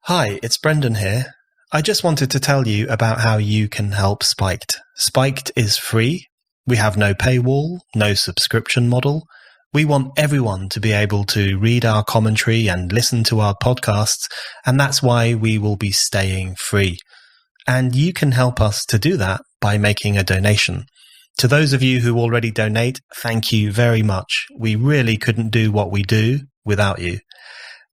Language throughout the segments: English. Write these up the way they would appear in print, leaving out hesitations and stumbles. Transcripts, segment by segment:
Hi, it's Brendan here. I just wanted to tell you about how you can help Spiked. Spiked is free. We have no paywall, no subscription model. We want everyone to be able to read our commentary and listen to our podcasts, and that's why we will be staying free. And you can help us to do that by making a donation. To those of you who already donate, thank you very much. We really couldn't do what we do without you.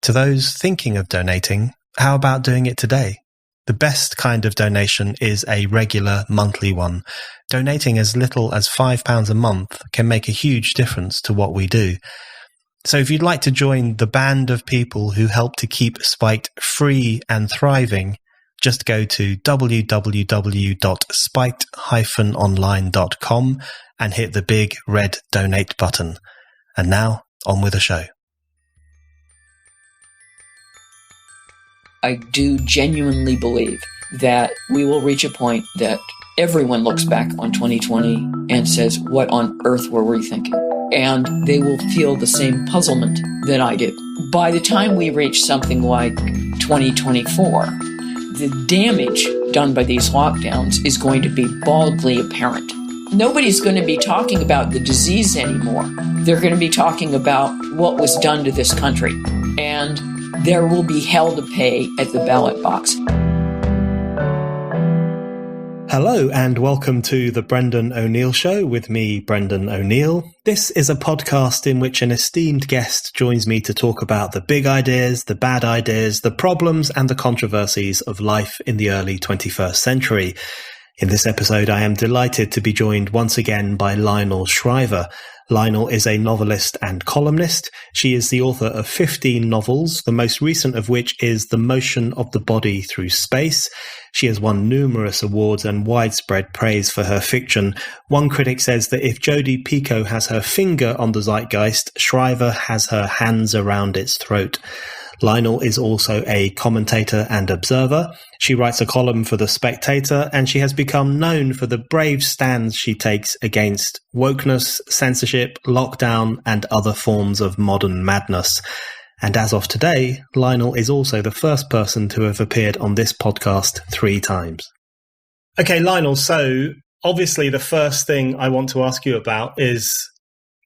To those thinking of donating, how about doing it today? The best kind of donation is a regular monthly one. Donating as little as £5 a month can make a huge difference to what we do. So if you'd like to join the band of people who help to keep Spiked free and thriving, just go to www.spiked-online.com and hit the big red donate button. And now, on with the show. I do genuinely believe that we will reach a point that everyone looks back on 2020 and says, what on earth were we thinking? And they will feel the same puzzlement that I do. By the time we reach something like 2024, the damage done by these lockdowns is going to be baldly apparent. Nobody's going to be talking about the disease anymore. They're going to be talking about what was done to this country. And there will be hell to pay at the ballot box. Hello and welcome to the Brendan O'Neill Show with me, Brendan O'Neill. This is a podcast in which an esteemed guest joins me to talk about the big ideas, the bad ideas, the problems and the controversies of life in the early 21st century. In this episode, I am delighted to be joined once again by Lionel Shriver. Lionel is a novelist and columnist. She is the author of 15 novels, the most recent of which is The Motion of the Body Through Space. She has won numerous awards and widespread praise for her fiction. One critic says that if Jodi Picoult has her finger on the zeitgeist, Shriver has her hands around its throat. Lionel is also a commentator and observer. She writes a column for The Spectator, and she has become known for the brave stands she takes against wokeness, censorship, lockdown, and other forms of modern madness. And as of today, Lionel is also the first person to have appeared on this podcast 3 times. Okay, Lionel, so obviously the first thing I want to ask you about is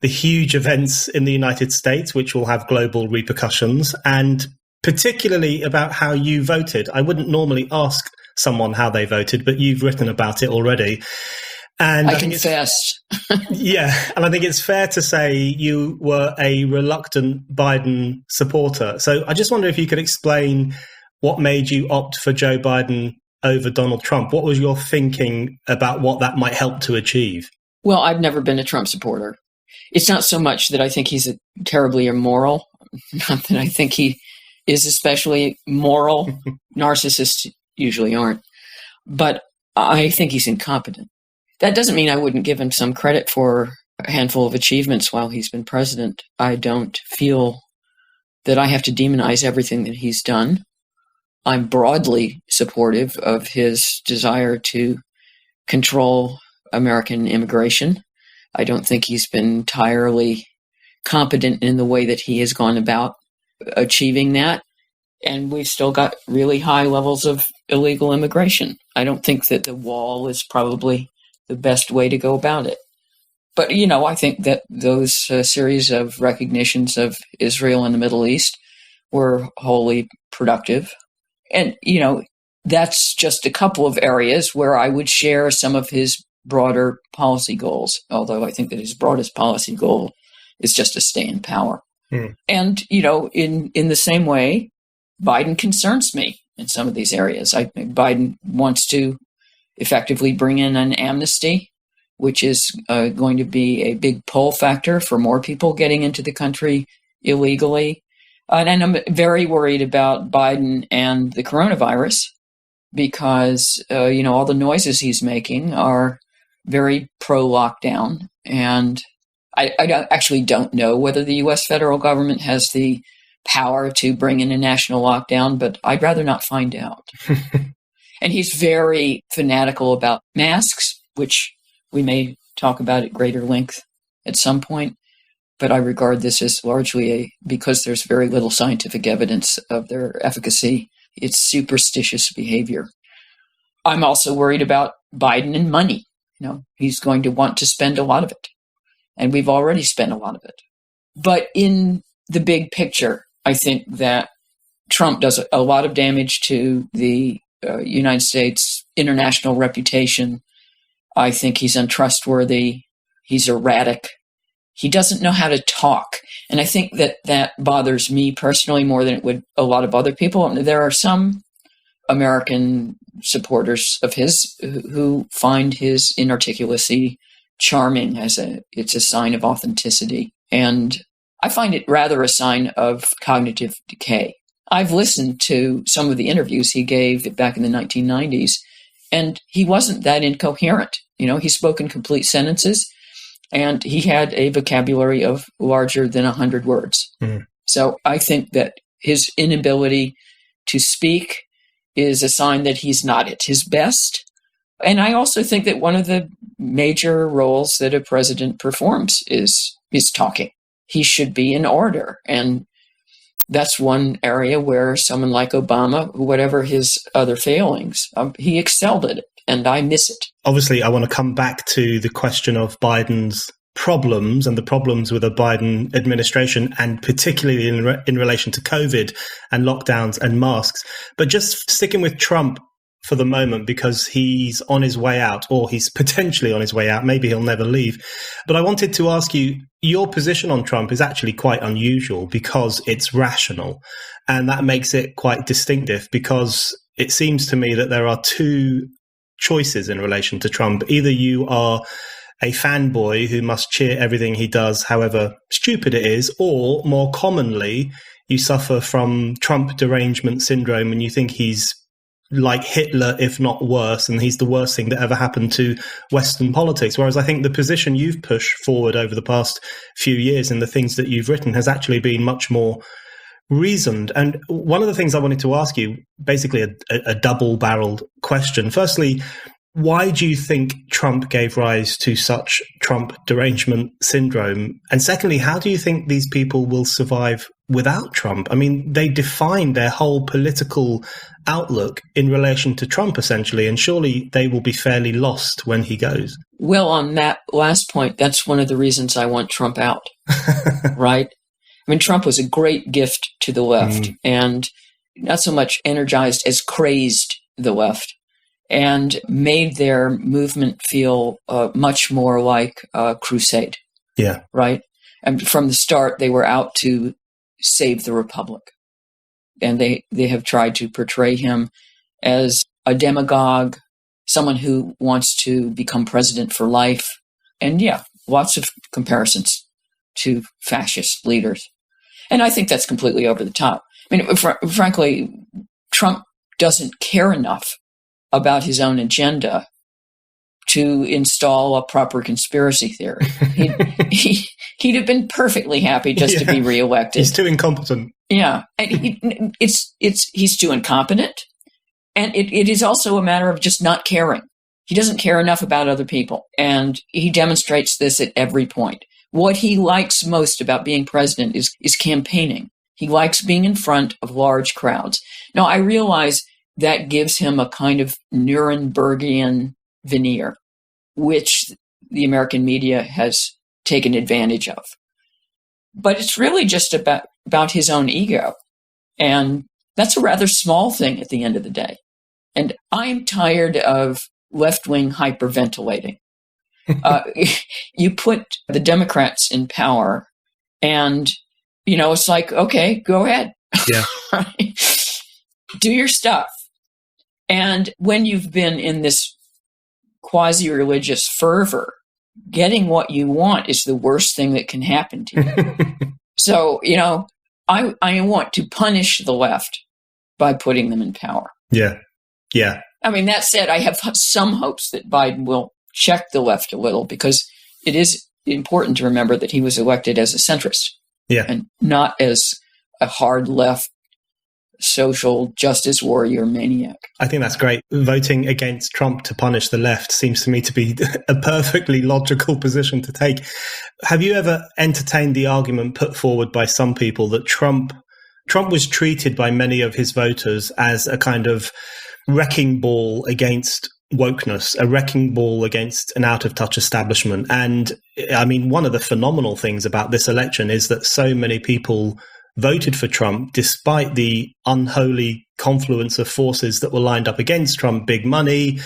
the huge events in the United States, which will have global repercussions, and particularly about how you voted. I wouldn't normally ask someone how they voted, but you've written about it already. And I confess. Yeah, and I think it's fair to say you were a reluctant Biden supporter. So I just wonder if you could explain what made you opt for Joe Biden over Donald Trump. What was your thinking about what that might help to achieve? Well, I've never been a Trump supporter. It's not so much that I think he's terribly immoral, not that I think he is especially moral. Narcissists usually aren't. But I think he's incompetent. That doesn't mean I wouldn't give him some credit for a handful of achievements while he's been president. I don't feel that I have to demonize everything that he's done. I'm broadly supportive of his desire to control American immigration. I don't think he's been entirely competent in the way that he has gone about achieving that. And we've still got really high levels of illegal immigration. I don't think that the wall is probably the best way to go about it. But, I think that those series of recognitions of Israel and the Middle East were wholly productive. And, that's just a couple of areas where I would share some of his broader policy goals, although I think that his broadest policy goal is just to stay in power. And, in the same way, Biden concerns me in some of these areas. I think Biden wants to effectively bring in an amnesty, which is going to be a big pull factor for more people getting into the country illegally. And I'm very worried about Biden and the coronavirus because, all the noises he's making are very pro-lockdown. And I actually don't know whether the U.S. federal government has the power to bring in a national lockdown, but I'd rather not find out. And he's very fanatical about masks, which we may talk about at greater length at some point. But I regard this as largely because there's very little scientific evidence of their efficacy, It's superstitious behavior. I'm also worried about Biden and money. He's going to want to spend a lot of it. And we've already spent a lot of it. But in the big picture, I think that Trump does a lot of damage to the United States international reputation. I think he's untrustworthy. He's erratic. He doesn't know how to talk. And I think that bothers me personally more than it would a lot of other people. There are some American supporters of his who find his inarticulacy charming. It's a sign of authenticity. And I find it rather a sign of cognitive decay. I've listened to some of the interviews he gave back in the 1990s, and he wasn't that incoherent. He spoke in complete sentences, and he had a vocabulary of larger than 100 words. Mm. So I think that his inability to speak is a sign that he's not at his best. And I also think that one of the major roles that a president performs is talking. He should be an orator. And that's one area where someone like Obama, whatever his other failings, he excelled at it. And I miss it. Obviously, I want to come back to the question of Biden's problems and the problems with a Biden administration, and particularly in relation to COVID and lockdowns and masks. But just sticking with Trump for the moment, because he's on his way out, or he's potentially on his way out. Maybe he'll never leave. But I wanted to ask you, your position on Trump is actually quite unusual because it's rational. And that makes it quite distinctive, because it seems to me that there are two choices in relation to Trump. Either you are a fanboy who must cheer everything he does, however stupid it is, or more commonly, you suffer from Trump derangement syndrome and you think he's like Hitler, if not worse, and he's the worst thing that ever happened to Western politics. Whereas I think the position you've pushed forward over the past few years and the things that you've written has actually been much more reasoned. And one of the things I wanted to ask you, basically a double-barreled question. Firstly, why do you think Trump gave rise to such Trump derangement syndrome? And secondly, how do you think these people will survive without Trump? I mean, they define their whole political outlook in relation to Trump, essentially, and surely they will be fairly lost when he goes. Well, on that last point, that's one of the reasons I want Trump out, right? I mean, Trump was a great gift to the left, and not so much energized as crazed the left, and made their movement feel much more like a crusade. Yeah. Right? And from the start, they were out to save the republic. And they have tried to portray him as a demagogue, someone who wants to become president for life. And yeah, lots of comparisons to fascist leaders. And I think that's completely over the top. I mean, frankly, Trump doesn't care enough about his own agenda to install a proper conspiracy theory. He'd have been perfectly happy just to be reelected. He's too incompetent. Yeah, and he's too incompetent, and it is also a matter of just not caring. He doesn't care enough about other people, and he demonstrates this at every point. What he likes most about being president is campaigning. He likes being in front of large crowds. Now, I realize that gives him a kind of Nurembergian veneer, which the American media has taken advantage of. But it's really just about his own ego. And that's a rather small thing at the end of the day. And I'm tired of left-wing hyperventilating. You put the Democrats in power and, it's like, okay, go ahead. Yeah. Do your stuff. And when you've been in this quasi-religious fervor, getting what you want is the worst thing that can happen to you. So, I want to punish the left by putting them in power. Yeah. Yeah. I mean, that said, I have some hopes that Biden will check the left a little, because it is important to remember that he was elected as a centrist. Yeah. And not as a hard left social justice warrior maniac. I think that's great. Voting against Trump to punish the left seems to me to be a perfectly logical position to take. Have you ever entertained the argument put forward by some people that Trump Trump was treated by many of his voters as a kind of wrecking ball against wokeness, a wrecking ball against an out-of-touch establishment. And I mean, one of the phenomenal things about this election is that so many people voted for Trump despite the unholy confluence of forces that were lined up against Trump: big money,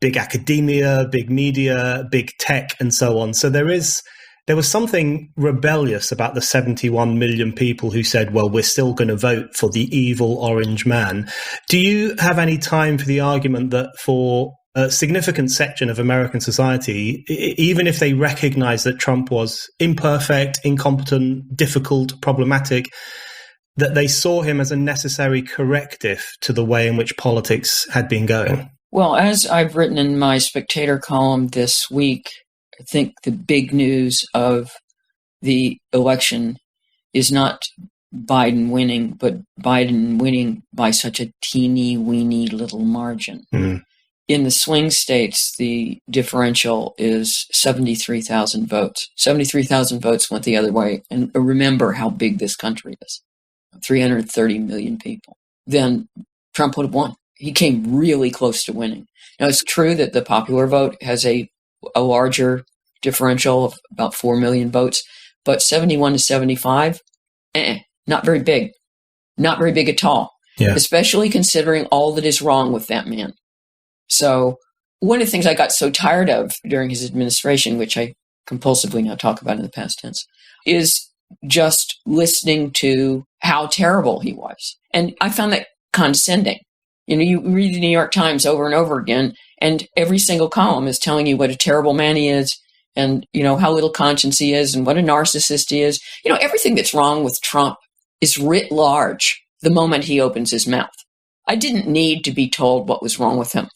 big academia, big media, big tech, and so on. So there was something rebellious about the 71 million people who said, well, we're still going to vote for the evil orange man. Do you have any time for the argument that for a significant section of American society, even if they recognize that Trump was imperfect, incompetent, difficult, problematic, that they saw him as a necessary corrective to the way in which politics had been going? Well, as I've written in my Spectator column this week, I think the big news of the election is not Biden winning, but Biden winning by such a teeny weeny little margin. Mm. In the swing states, the differential is 73,000 votes. 73,000 votes went the other way. And remember how big this country is. 330 million people. Then Trump would have won. He came really close to winning. Now, it's true that the popular vote has a larger differential of about 4 million votes, but 71 to 75, not very big. Not very big at all, especially considering all that is wrong with that man. So one of the things I got so tired of during his administration, which I compulsively now talk about in the past tense, is just listening to how terrible he was. And I found that condescending. You know, you read the New York Times over and over again, and every single column is telling you what a terrible man he is, and, you know, how little conscience he is, and what a narcissist he is. You know, everything that's wrong with Trump is writ large the moment he opens his mouth. I didn't need to be told what was wrong with him.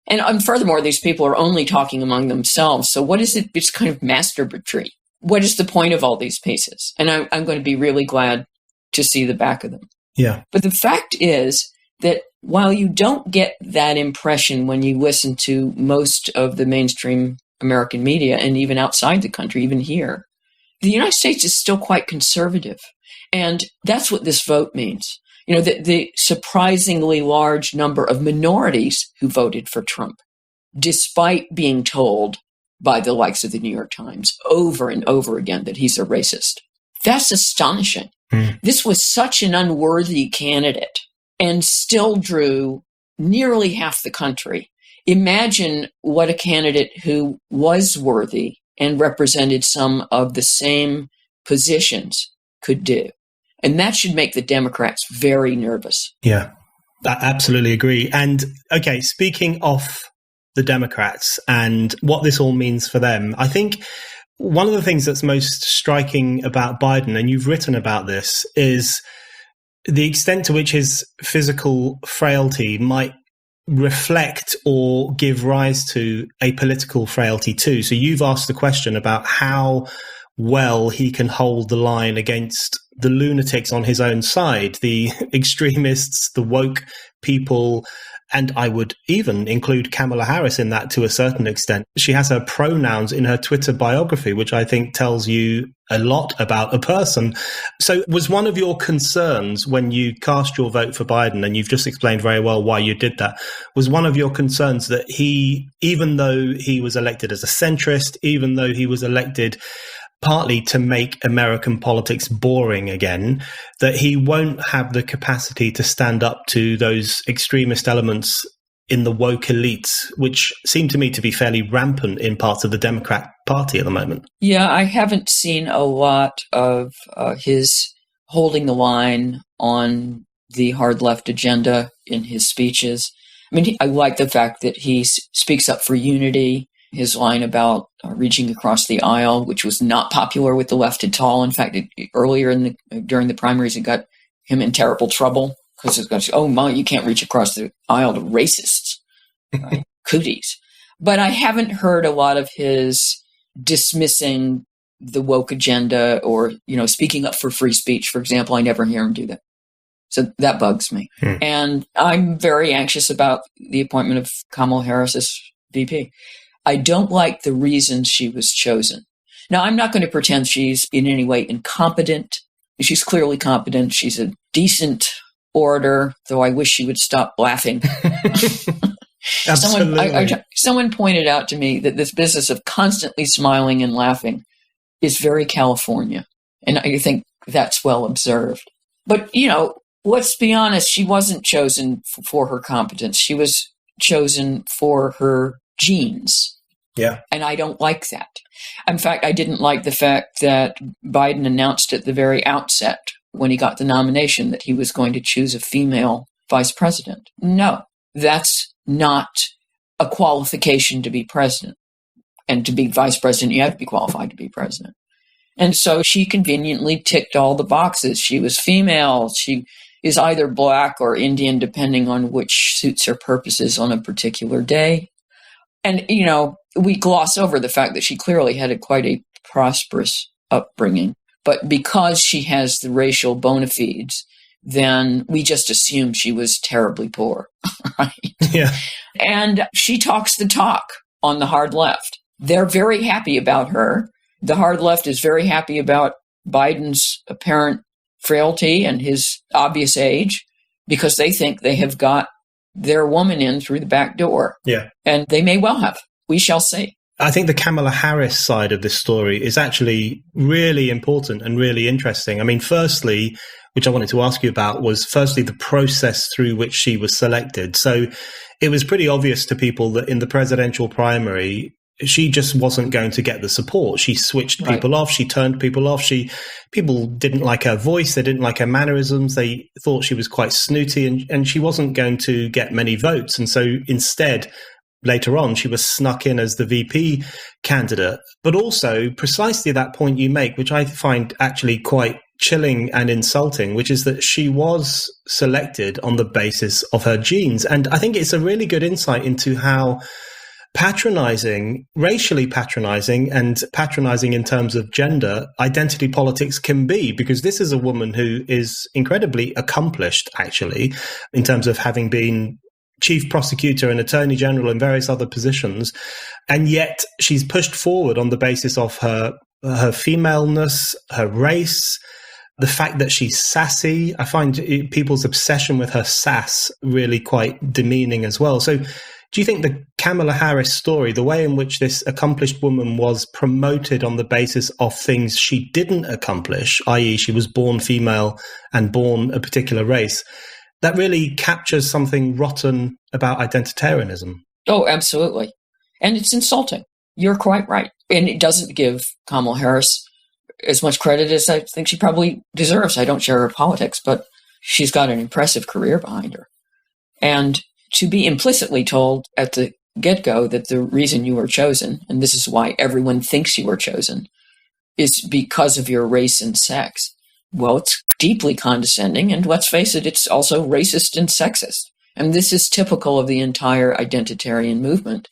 And furthermore, these people are only talking among themselves. So what is it? It's kind of masturbatory. What is the point of all these pieces? And I'm going to be really glad to see the back of them. Yeah. But the fact is that while you don't get that impression when you listen to most of the mainstream American media, and even outside the country, even here, the United States is still quite conservative. And that's what this vote means. You know, the surprisingly large number of minorities who voted for Trump, despite being told by the likes of the New York Times over and over again that he's a racist. That's astonishing. Mm. This was such an unworthy candidate and still drew nearly half the country. Imagine what a candidate who was worthy and represented some of the same positions could do. And that should make the Democrats very nervous. Yeah, I absolutely agree. And okay, speaking of the Democrats and what this all means for them, I think one of the things that's most striking about Biden, and you've written about this, is the extent to which his physical frailty might reflect or give rise to a political frailty too. So you've asked the question about how well he can hold the line against the lunatics on his own side, the extremists, the woke people, and I would even include Kamala Harris in that to a certain extent. She has her pronouns in her Twitter biography, which I think tells you a lot about a person. So was one of your concerns when you cast your vote for Biden, and you've just explained very well why you did that, was one of your concerns that he, even though he was elected as a centrist, even though he was elected partly to make American politics boring again, that he won't have the capacity to stand up to those extremist elements in the woke elites, which seem to me to be fairly rampant in parts of the Democrat Party at the moment? Yeah, I haven't seen a lot of his holding the line on the hard left agenda in his speeches. I mean, I like the fact that he speaks up for unity. His line about reaching across the aisle, which was not popular with the left at all. In fact, earlier during the primaries, it got him in terrible trouble because it's going to say, oh, my, you can't reach across the aisle to racists, right? Cooties. But I haven't heard a lot of his dismissing the woke agenda or, you know, speaking up for free speech, for example. I never hear him do that. So that bugs me. And I'm very anxious about the appointment of Kamala Harris as VP. I don't like the reasons she was chosen. Now, I'm not going to pretend she's in any way incompetent She's clearly competent. She's a decent orator, though I wish she would stop laughing. Someone pointed out to me that this business of constantly smiling and laughing is very California. And I think that's well observed. But, let's be honest, she wasn't chosen for her competence. She was chosen for her genes. Yeah. And I don't like that. In fact, I didn't like the fact that Biden announced at the very outset when he got the nomination that he was going to choose a female vice president. No, that's not a qualification to be president. And to be vice president, you have to be qualified to be president. And so she conveniently ticked all the boxes. She was female. She is either black or Indian, depending on which suits her purposes on a particular day. And, we gloss over the fact that she clearly had quite a prosperous upbringing. But because she has the racial bona fides, then we just assume she was terribly poor, right? Yeah. And she talks the talk on the hard left. They're very happy about her. The hard left is very happy about Biden's apparent frailty and his obvious age because they think they have got their woman in through the back door. Yeah. And they may well have. We shall see. I think the Kamala Harris side of this story is actually really important and really interesting. I mean, firstly, which I wanted to ask you about was firstly the process through which she was selected. So it was pretty obvious to people that in the presidential primary, she just wasn't going to get the support. She switched people off. She turned people off. People didn't like her voice. They didn't like her mannerisms. They thought she was quite snooty and she wasn't going to get many votes. And so instead, later on, she was snuck in as the VP candidate. But also precisely that point you make, which I find actually quite chilling and insulting, which is that she was selected on the basis of her genes. And I think it's a really good insight into how racially patronizing and patronizing in terms of gender identity politics can be, because this is a woman who is incredibly accomplished, actually, in terms of having been chief prosecutor and attorney general and various other positions. And yet she's pushed forward on the basis of her femaleness, her race, the fact that she's sassy. I find people's obsession with her sass really quite demeaning as well. So do you think the Kamala Harris story, the way in which this accomplished woman was promoted on the basis of things she didn't accomplish, i.e. she was born female and born a particular race, that really captures something rotten about identitarianism? Oh, absolutely. And it's insulting. You're quite right. And it doesn't give Kamala Harris as much credit as I think she probably deserves. I don't share her politics, but she's got an impressive career behind her. And to be implicitly told at the get-go that the reason you were chosen, and this is why everyone thinks you were chosen, is because of your race and sex. Well, it's deeply condescending, and let's face it, it's also racist and sexist. And this is typical of the entire identitarian movement,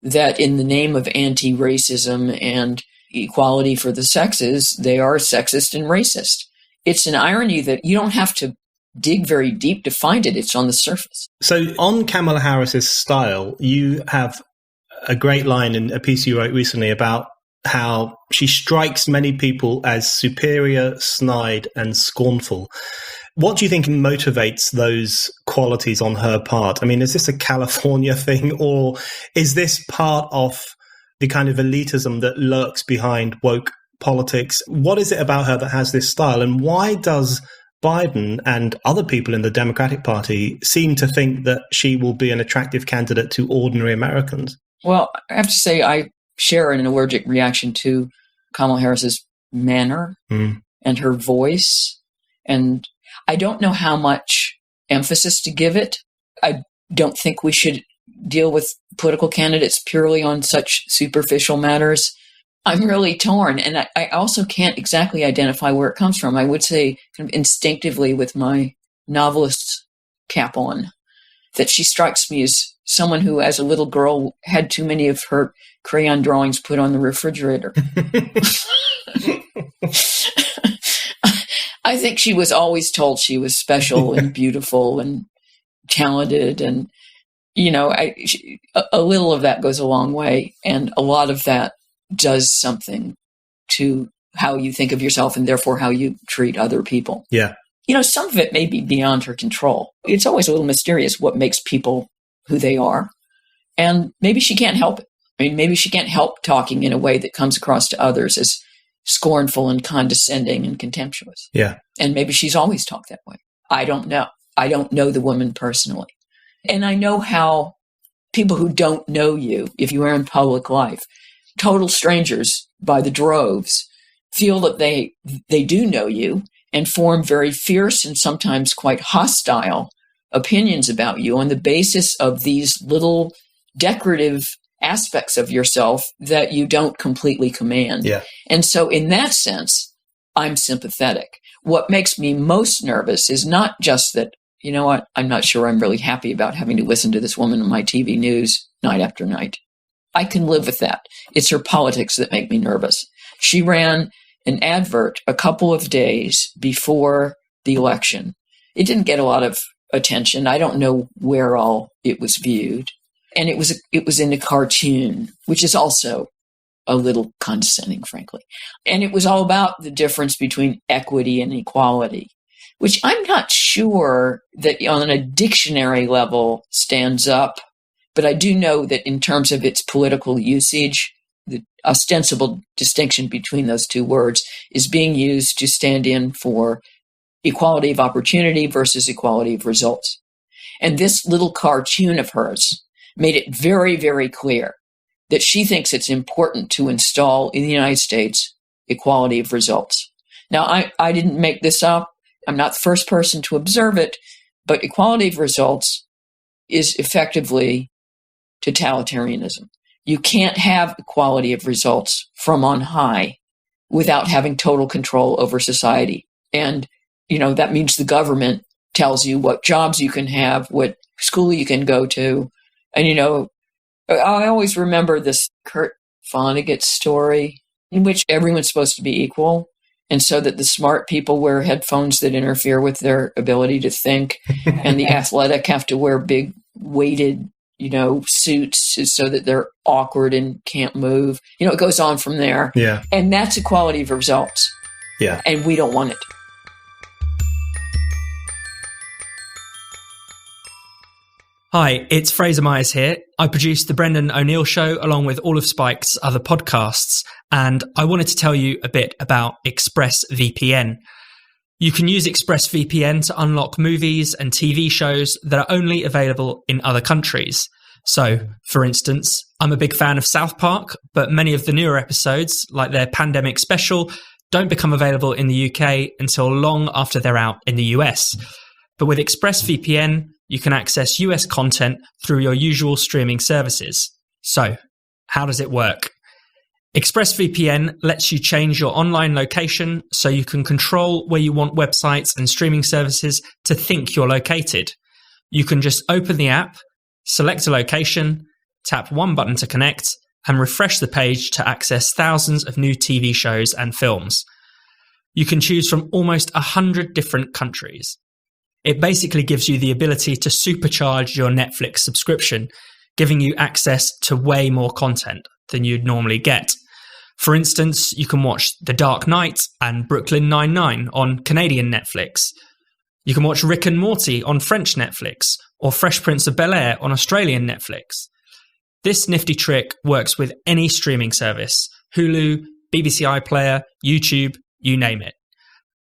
that in the name of anti-racism and equality for the sexes, they are sexist and racist. It's an irony that you don't have to dig very deep to find it. It's on the surface. So on Kamala Harris's style, you have a great line in a piece you wrote recently about how she strikes many people as superior, snide, and scornful. What do you think motivates those qualities on her part? I mean, is this a California thing, or is this part of the kind of elitism that lurks behind woke politics? What is it about her that has this style, and why does Biden and other people in the Democratic Party seem to think that she will be an attractive candidate to ordinary Americans? Well, I have to say I share an allergic reaction to Kamala Harris's manner and her voice. And I don't know how much emphasis to give it. I don't think we should deal with political candidates purely on such superficial matters. I'm really torn, and I also can't exactly identify where it comes from. I would say kind of instinctively with my novelist cap on that she strikes me as someone who, as a little girl, had too many of her crayon drawings put on the refrigerator. I think she was always told she was special and beautiful and talented, and a little of that goes a long way, and a lot of that does something to how you think of yourself and therefore how you treat other people. Yeah. Some of it may be beyond her control. It's always a little mysterious what makes people who they are. And maybe she can't help it. Maybe she can't help talking in a way that comes across to others as scornful and condescending and contemptuous. Yeah. And maybe she's always talked that way. I don't know. I don't know the woman personally. And I know how people who don't know you, if you are in public life, total strangers by the droves, feel that they do know you and form very fierce and sometimes quite hostile opinions about you on the basis of these little decorative aspects of yourself that you don't completely command. Yeah. And so in that sense, I'm sympathetic. What makes me most nervous is not just that, I'm not sure I'm really happy about having to listen to this woman on my TV news night after night. I can live with that. It's her politics that make me nervous. She ran an advert a couple of days before the election. It didn't get a lot of attention. I don't know where all it was viewed. And it was in a cartoon, which is also a little condescending, frankly. And it was all about the difference between equity and equality, which I'm not sure that on a dictionary level stands up. But I do know that in terms of its political usage, the ostensible distinction between those two words is being used to stand in for equality of opportunity versus equality of results. And this little cartoon of hers made it very, very clear that she thinks it's important to install in the United States equality of results. Now, I didn't make this up. I'm not the first person to observe it, but equality of results is effectively totalitarianism. You can't have equality of results from on high without having total control over society. And, that means the government tells you what jobs you can have, what school you can go to. And, I always remember this Kurt Vonnegut story in which everyone's supposed to be equal. And so that the smart people wear headphones that interfere with their ability to think, and the athletic have to wear big weighted, suits so that they're awkward and can't move. It goes on from there. Yeah. And that's equality of results. Yeah. And we don't want it. Hi, it's Fraser Myers here. I produce The Brendan O'Neill Show along with all of Spike's other podcasts, and I wanted to tell you a bit about Expressvpn. You can use Expressvpn to unlock movies and TV shows that are only available in other countries. So, for instance, I'm a big fan of South Park, but many of the newer episodes, like their pandemic special, don't become available in the UK until long after they're out in the US. But with Expressvpn, you can access US content through your usual streaming services. So, how does it work? Expressvpn lets you change your online location so you can control where you want websites and streaming services to think you're located. You can just open the app, select a location, tap one button to connect, and refresh the page to access thousands of new TV shows and films. You can choose from almost 100 different countries. It basically gives you the ability to supercharge your Netflix subscription, giving you access to way more content than you'd normally get. For instance, you can watch The Dark Knight and Brooklyn Nine-Nine on Canadian Netflix. You can watch Rick and Morty on French Netflix, or Fresh Prince of Bel-Air on Australian Netflix. This nifty trick works with any streaming service: Hulu, BBC iPlayer, YouTube, you name it.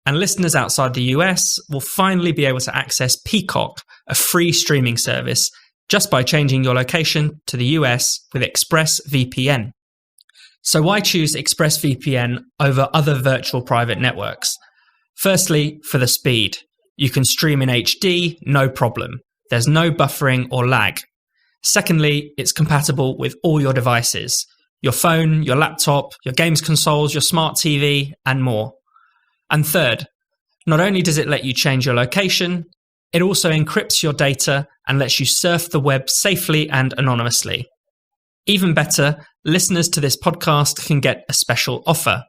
And listeners outside the US will finally be able to access Peacock, a free streaming service, just by changing your location to the US with Expressvpn. So why choose Expressvpn over other virtual private networks? Firstly, for the speed. You can stream in HD, no problem. There's no buffering or lag. Secondly, it's compatible with all your devices: your phone, your laptop, your games consoles, your smart TV, and more. And third, not only does it let you change your location, it also encrypts your data and lets you surf the web safely and anonymously. Even better, listeners to this podcast can get a special offer.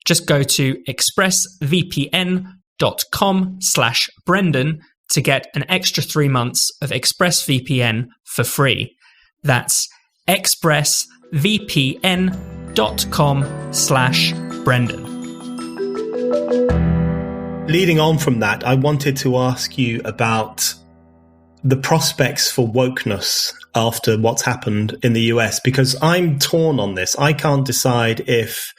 Just go to expressvpn.com/Brendan to get an extra 3 months of ExpressVPN for free. That's expressvpn.com/Brendan. Leading on from that, I wanted to ask you about the prospects for wokeness after what's happened in the US, because I'm torn on this. I can't decide if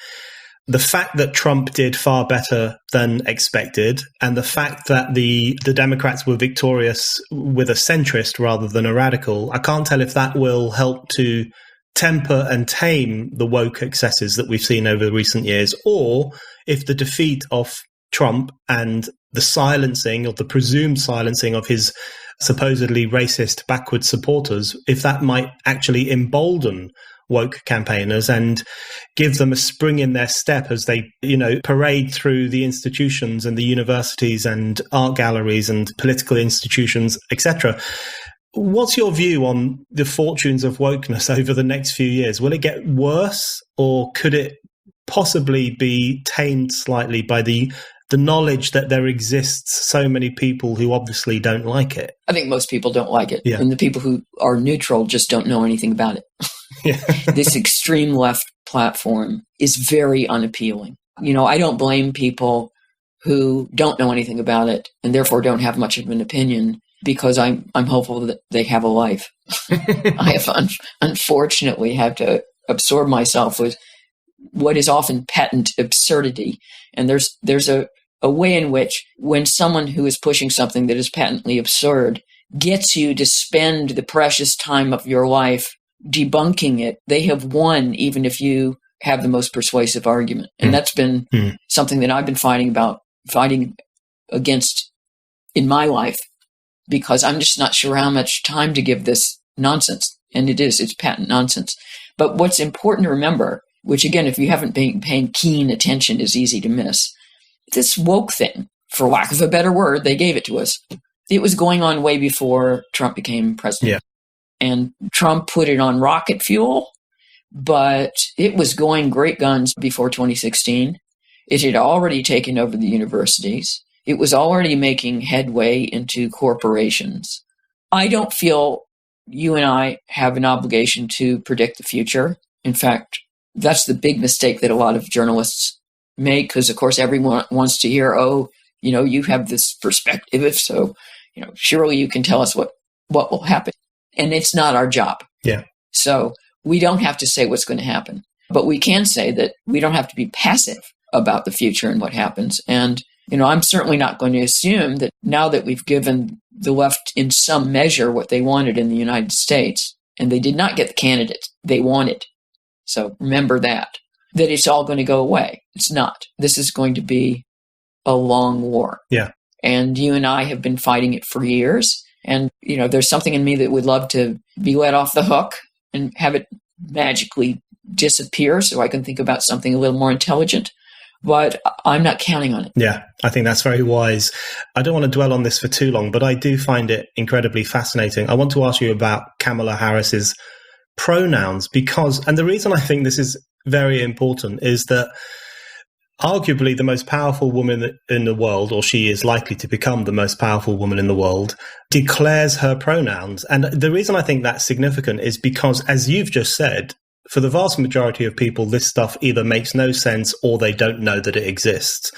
the fact that Trump did far better than expected and the fact that the Democrats were victorious with a centrist rather than a radical, I can't tell if that will help to temper and tame the woke excesses that we've seen over recent years, or if the defeat of Trump and the silencing or the presumed silencing of his supposedly racist backwards supporters, if that might actually embolden woke campaigners and give them a spring in their step as they, parade through the institutions and the universities and art galleries and political institutions, etc. What's your view on the fortunes of wokeness over the next few years? Will it get worse, or could it possibly be tamed slightly by the knowledge that there exists so many people who obviously don't like it? I think most people don't like it. Yeah. And the people who are neutral just don't know anything about it. Yeah. This extreme left platform is very unappealing. I don't blame people who don't know anything about it and therefore don't have much of an opinion, because I'm hopeful that they have a life. I have unfortunately have to absorb myself with what is often patent absurdity. And there's a way in which, when someone who is pushing something that is patently absurd gets you to spend the precious time of your life debunking it, they have won, even if you have the most persuasive argument. And that's been something that I've been fighting against in my life, because I'm just not sure how much time to give this nonsense. And it's patent nonsense. But what's important to remember, which again, if you haven't been paying keen attention, is easy to miss, this woke thing, for lack of a better word, they gave it to us. It was going on way before Trump became president. Yeah. And Trump put it on rocket fuel, but it was going great guns before 2016. It had already taken over the universities. It was already making headway into corporations. I don't feel you and I have an obligation to predict the future. In fact, that's the big mistake that a lot of journalists make, because, of course, everyone wants to hear, you have this perspective, so, surely you can tell us what will happen. And it's not our job. Yeah. So we don't have to say what's going to happen. But we can say that we don't have to be passive about the future and what happens. And, I'm certainly not going to assume that now that we've given the left in some measure what they wanted in the United States, and they did not get the candidate they wanted. So remember that it's all going to go away. It's not. This is going to be a long war. Yeah. And you and I have been fighting it for years. And, there's something in me that would love to be let off the hook and have it magically disappear so I can think about something a little more intelligent. But I'm not counting on it. Yeah, I think that's very wise. I don't want to dwell on this for too long, but I do find it incredibly fascinating. I want to ask you about Kamala Harris's pronouns, and the reason I think this is very important is that arguably the most powerful woman in the world, or she is likely to become the most powerful woman in the world, declares her pronouns. And the reason I think that's significant is because, as you've just said, for the vast majority of people, this stuff either makes no sense or they don't know that it exists.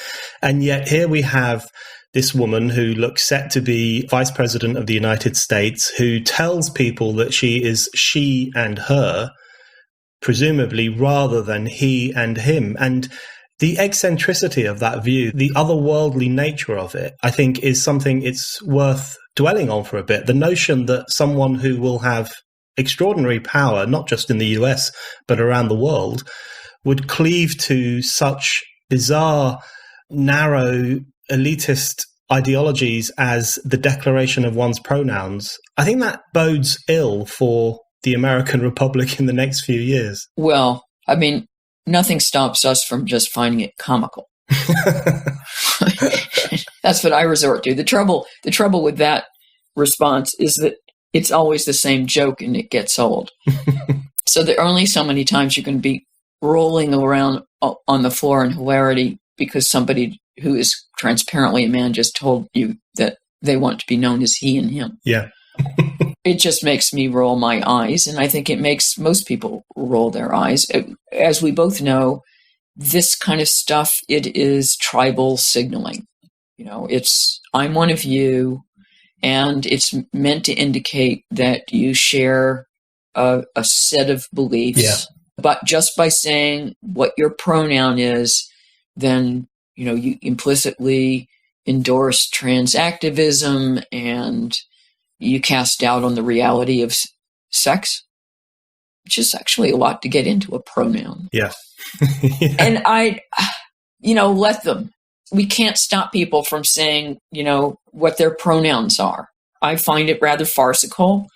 And yet here we have this woman who looks set to be Vice President of the United States, who tells people that she is she and her, presumably, rather than he and him. And the eccentricity of that view, the otherworldly nature of it, I think is something it's worth dwelling on for a bit. The notion that someone who will have extraordinary power, not just in the US, but around the world, would cleave to such bizarre, narrow, elitist ideologies as the declaration of one's pronouns, I think that bodes ill for the American Republic in the next few years. Well, nothing stops us from just finding it comical. That's what I resort to. The trouble with that response is that it's always the same joke and it gets old. So there are only so many times you can be rolling around on the floor in hilarity because somebody who is transparently a man just told you that they want to be known as he and him. Yeah. It just makes me roll my eyes, and I think it makes most people roll their eyes. As we both know, this kind of stuff, it is tribal signaling. It's, I'm one of you, and it's meant to indicate that you share a set of beliefs. Yeah. But just by saying what your pronoun is, then, you implicitly endorse trans activism, and you cast doubt on the reality of sex, which is actually a lot to get into a pronoun. Yeah. Yeah. And let them. We can't stop people from saying, what their pronouns are. I find it rather farcical,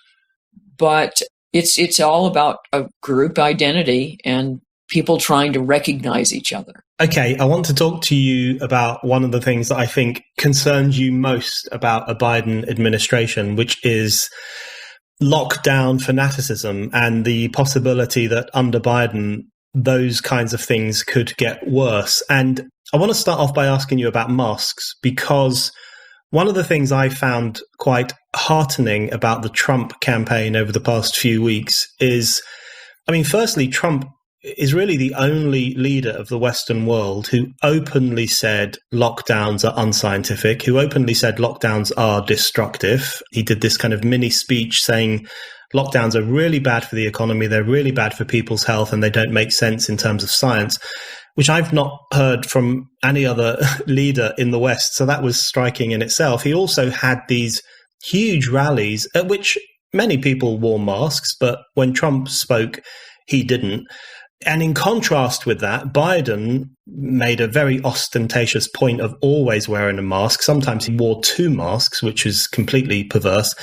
but it's all about a group identity and people trying to recognize each other. Okay, I want to talk to you about one of the things that I think concerns you most about a Biden administration, which is lockdown fanaticism and the possibility that under Biden, those kinds of things could get worse. And I want to start off by asking you about masks, because one of the things I found quite heartening about the Trump campaign over the past few weeks is, firstly, Trump is really the only leader of the Western world who openly said lockdowns are unscientific, who openly said lockdowns are destructive. He did this kind of mini speech saying lockdowns are really bad for the economy, they're really bad for people's health, and they don't make sense in terms of science, which I've not heard from any other leader in the West. So that was striking in itself. He also had these huge rallies at which many people wore masks, but when Trump spoke, he didn't. And in contrast with that, Biden made a very ostentatious point of always wearing a mask. Sometimes he wore two masks, which is completely perverse.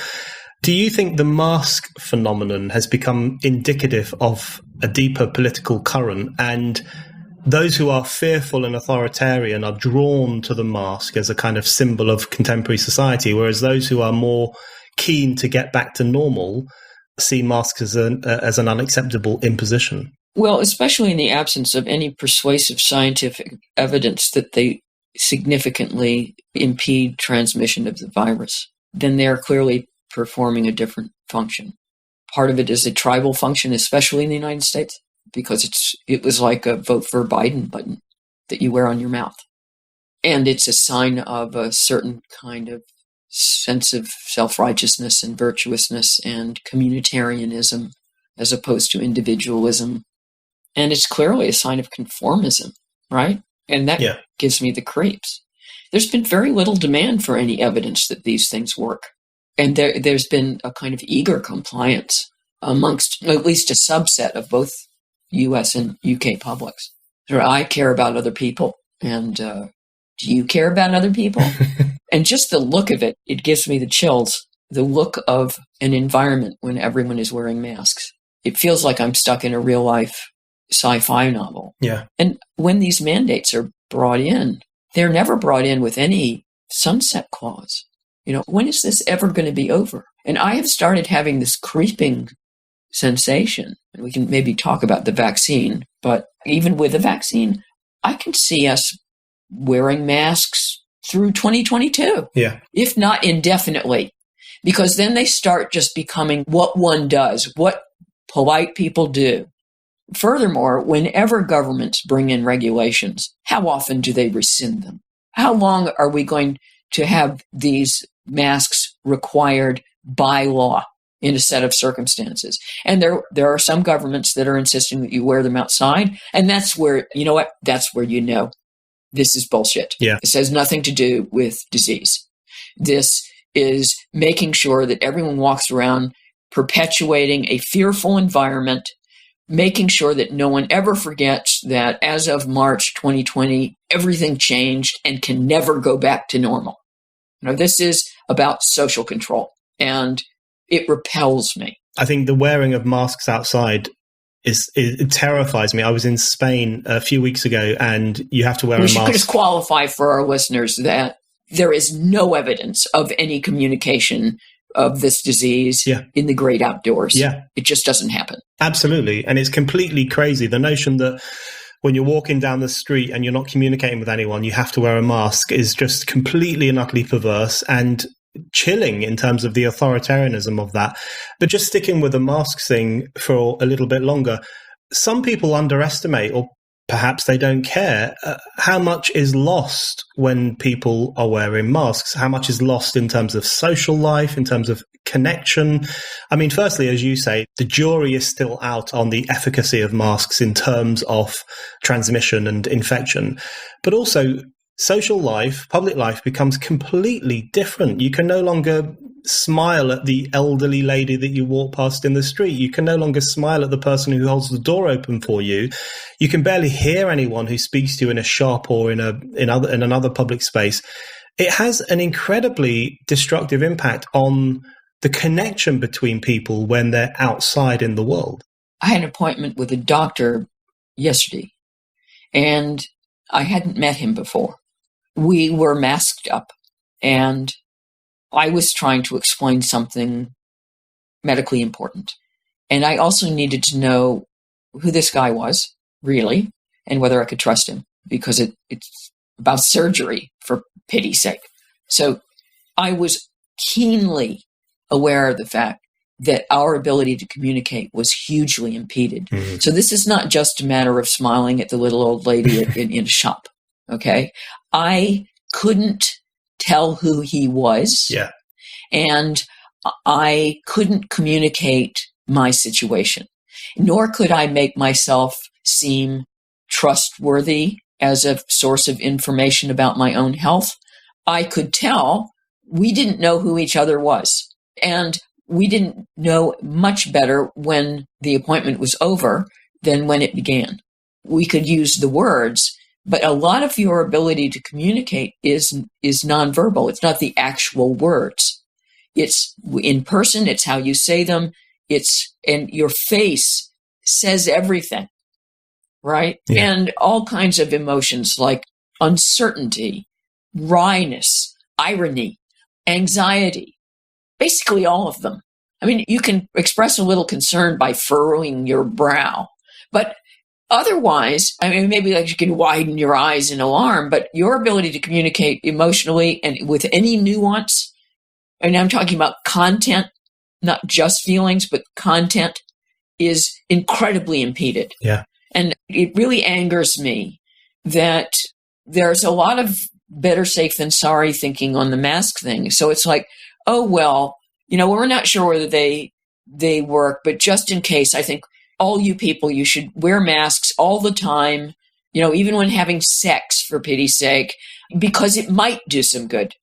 Do you think the mask phenomenon has become indicative of a deeper political current, and those who are fearful and authoritarian are drawn to the mask as a kind of symbol of contemporary society, whereas those who are more keen to get back to normal see masks as an unacceptable imposition? Well, especially in the absence of any persuasive scientific evidence that they significantly impede transmission of the virus, then they are clearly performing a different function. Part of it is a tribal function, especially in the United States, because it was like a vote for Biden button that you wear on your mouth. And it's a sign of a certain kind of sense of self-righteousness and virtuousness and communitarianism as opposed to individualism. And it's clearly a sign of conformism, right? And that gives me the creeps. There's been very little demand for any evidence that these things work. And there's been a kind of eager compliance amongst at least a subset of both US and UK publics. So I care about other people. And do you care about other people? And just the look of it, it gives me the chills. The look of an environment when everyone is wearing masks. It feels like I'm stuck in a real life sci-fi novel. Yeah. And when these mandates are brought in, they're never brought in with any sunset clause. When is this ever going to be over? And I have started having this creeping sensation, and we can maybe talk about the vaccine, but even with the vaccine, I can see us wearing masks through 2022. Yeah. If not indefinitely, because then they start just becoming what one does, what polite people do. Furthermore, whenever governments bring in regulations, how often do they rescind them? How long are we going to have these masks required by law in a set of circumstances? And there are some governments that are insisting that you wear them outside. And that's where, that's where this is bullshit. Yeah. This has nothing to do with disease. This is making sure that everyone walks around perpetuating a fearful environment, making sure that no one ever forgets that as of March 2020, everything changed and can never go back to normal. This is about social control, and it repels me. I think the wearing of masks outside it terrifies me. I was in Spain a few weeks ago, and you have to wear a mask. We should just qualify for our listeners that there is no evidence of any communication of this disease in the great outdoors. Yeah. It just doesn't happen. Absolutely. And it's completely crazy. The notion that when you're walking down the street and you're not communicating with anyone, you have to wear a mask is just completely and utterly perverse and chilling in terms of the authoritarianism of that. But just sticking with the mask thing for a little bit longer, some people underestimate or perhaps they don't care. How much is lost when people are wearing masks? How much is lost in terms of social life, in terms of connection? I mean, firstly, as you say, the jury is still out on the efficacy of masks in terms of transmission and infection. But also, social life, public life becomes completely different. You can no longer smile at the elderly lady that you walk past in the street. You can no longer smile at the person who holds the door open for you. You can barely hear anyone who speaks to you in a shop or in another public space. It has an incredibly destructive impact on the connection between people when they're outside in the world. I had an appointment with a doctor yesterday, and I hadn't met him before. We were masked up, and I was trying to explain something medically important. And I also needed to know who this guy was, really, and whether I could trust him, because it's about surgery, for pity's sake. So I was keenly aware of the fact that our ability to communicate was hugely impeded. Mm-hmm. So this is not just a matter of smiling at the little old lady in a shop, okay? I couldn't tell who he was. Yeah. And I couldn't communicate my situation, nor could I make myself seem trustworthy as a source of information about my own health. I could tell we didn't know who each other was. And we didn't know much better when the appointment was over than when it began. We could use the words, but a lot of your ability to communicate is nonverbal. It's not the actual words. It's in person. It's how you say them. And your face says everything, right? Yeah. And all kinds of emotions like uncertainty, wryness, irony, anxiety, basically all of them. I mean, you can express a little concern by furrowing your brow, but otherwise, I mean, maybe like you can widen your eyes in alarm, but your ability to communicate emotionally and with any nuance, and I'm talking about content, not just feelings, but content, is incredibly impeded. Yeah. And it really angers me that there's a lot of better safe than sorry thinking on the mask thing. So it's like, oh, well, we're not sure whether they work, but just in case, I think all you people, you should wear masks all the time, even when having sex, for pity's sake, because it might do some good.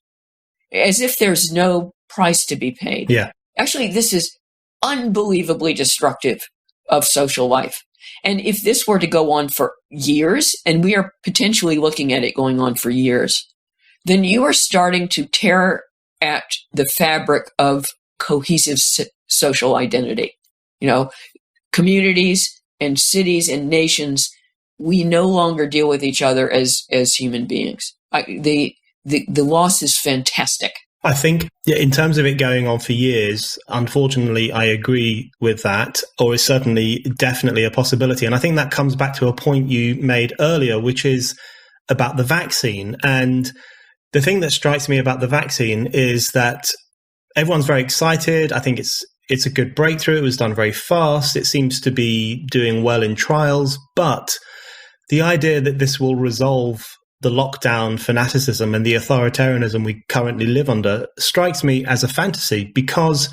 As if there's no price to be paid. Yeah. Actually, this is unbelievably destructive of social life. And if this were to go on for years, and we are potentially looking at it going on for years, then you are starting to tear at the fabric of cohesive social identity. Communities and cities and nations, we no longer deal with each other as human beings. The loss is fantastic. I think in terms of it going on for years, unfortunately, I agree with that, or is certainly definitely a possibility. And I think that comes back to a point you made earlier, which is about the vaccine. And the thing that strikes me about the vaccine is that everyone's very excited. I think it's a good breakthrough. It was done very fast. It seems to be doing well in trials. But the idea that this will resolve the lockdown fanaticism and the authoritarianism we currently live under strikes me as a fantasy, because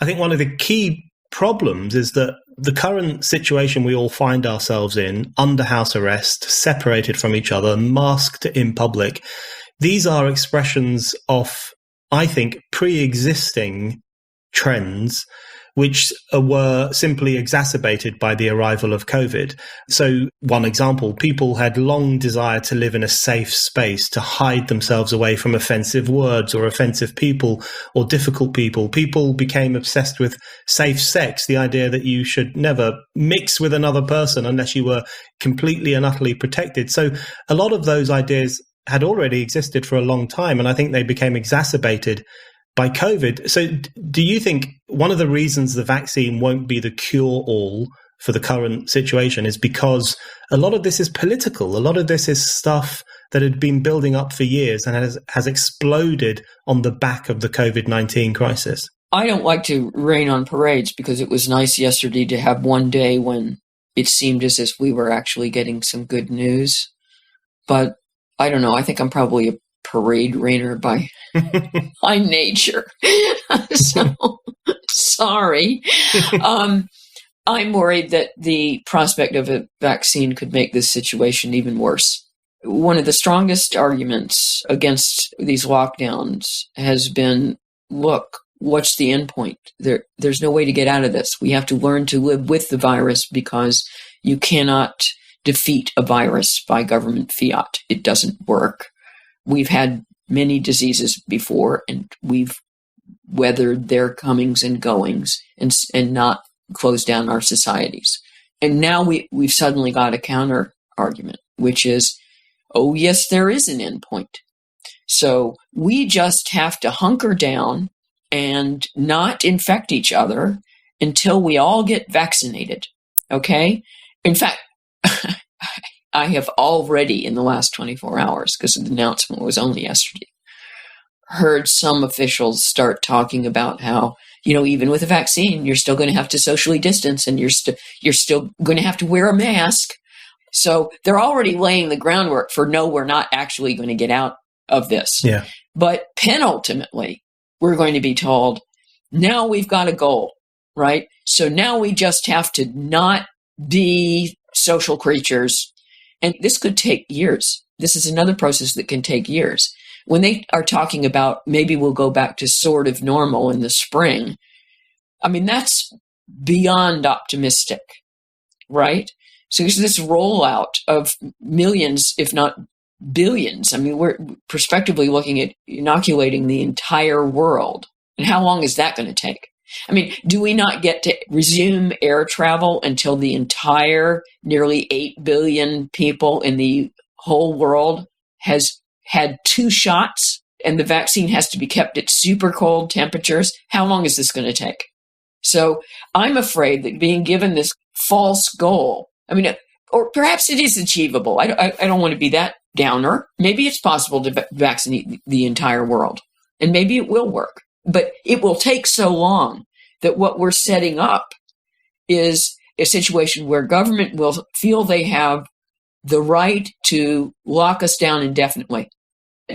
I think one of the key problems is that the current situation we all find ourselves in, under house arrest, separated from each other, masked in public, these are expressions of, I think, pre-existing trends which were simply exacerbated by the arrival of COVID. So one example, people had long desired to live in a safe space, to hide themselves away from offensive words or offensive people or difficult people. People became obsessed with safe sex, the idea that you should never mix with another person unless you were completely and utterly protected. So a lot of those ideas had already existed for a long time, and I think they became exacerbated by COVID. So do you think one of the reasons the vaccine won't be the cure-all for the current situation is because a lot of this is political? A lot of this is stuff that had been building up for years and has exploded on the back of the COVID-19 crisis? I don't like to rain on parades, because it was nice yesterday to have one day when it seemed as if we were actually getting some good news. But I don't know. I think I'm probably a parade rainer by nature. So, sorry. I'm worried that the prospect of a vaccine could make this situation even worse. One of the strongest arguments against these lockdowns has been, look, what's the end point? There's no way to get out of this. We have to learn to live with the virus because you cannot defeat a virus by government fiat. It doesn't work. We've had many diseases before, and we've weathered their comings and goings and not closed down our societies. And now we've suddenly got a counter argument, which is, oh, yes, there is an end point. So we just have to hunker down and not infect each other until we all get vaccinated. Okay? In fact, I have already, in the last 24 hours, because the announcement was only yesterday, heard some officials start talking about how, even with a vaccine, you're still going to have to socially distance and you're still going to have to wear a mask. So they're already laying the groundwork for, no, we're not actually going to get out of this. Yeah. But penultimately, we're going to be told, now we've got a goal, right? So now we just have to not be social creatures. And this could take years. This is another process that can take years. When they are talking about maybe we'll go back to sort of normal in the spring, I mean, that's beyond optimistic, right? So there's this rollout of millions, if not billions. I mean, we're prospectively looking at inoculating the entire world. And how long is that going to take? I mean, do we not get to resume air travel until the entire nearly 8 billion people in the whole world has had 2 shots and the vaccine has to be kept at super cold temperatures? How long is this going to take? So I'm afraid that being given this false goal, I mean, or perhaps it is achievable. I don't want to be that downer. Maybe it's possible to vaccinate the entire world, and maybe it will work. But it will take so long that what we're setting up is a situation where government will feel they have the right to lock us down indefinitely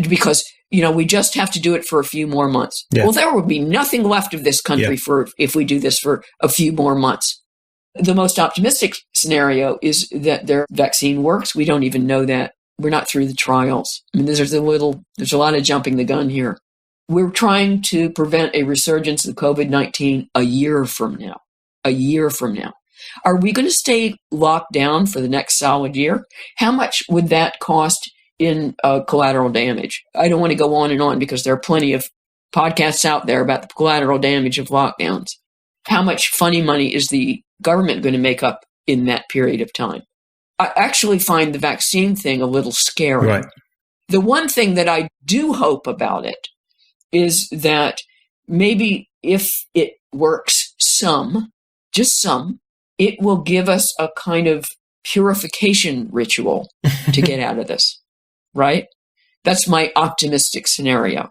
because, we just have to do it for a few more months. Yeah. Well, there would be nothing left of this country if we do this for a few more months. The most optimistic scenario is that their vaccine works. We don't even know that. We're not through the trials. I mean, there's a lot of jumping the gun here. We're trying to prevent a resurgence of COVID-19 a year from now. A year from now. Are we going to stay locked down for the next solid year? How much would that cost in collateral damage? I don't want to go on and on because there are plenty of podcasts out there about the collateral damage of lockdowns. How much funny money is the government going to make up in that period of time? I actually find the vaccine thing a little scary. Right. The one thing that I do hope about it is that maybe if it works just some, it will give us a kind of purification ritual to get out of this, right? That's my optimistic scenario.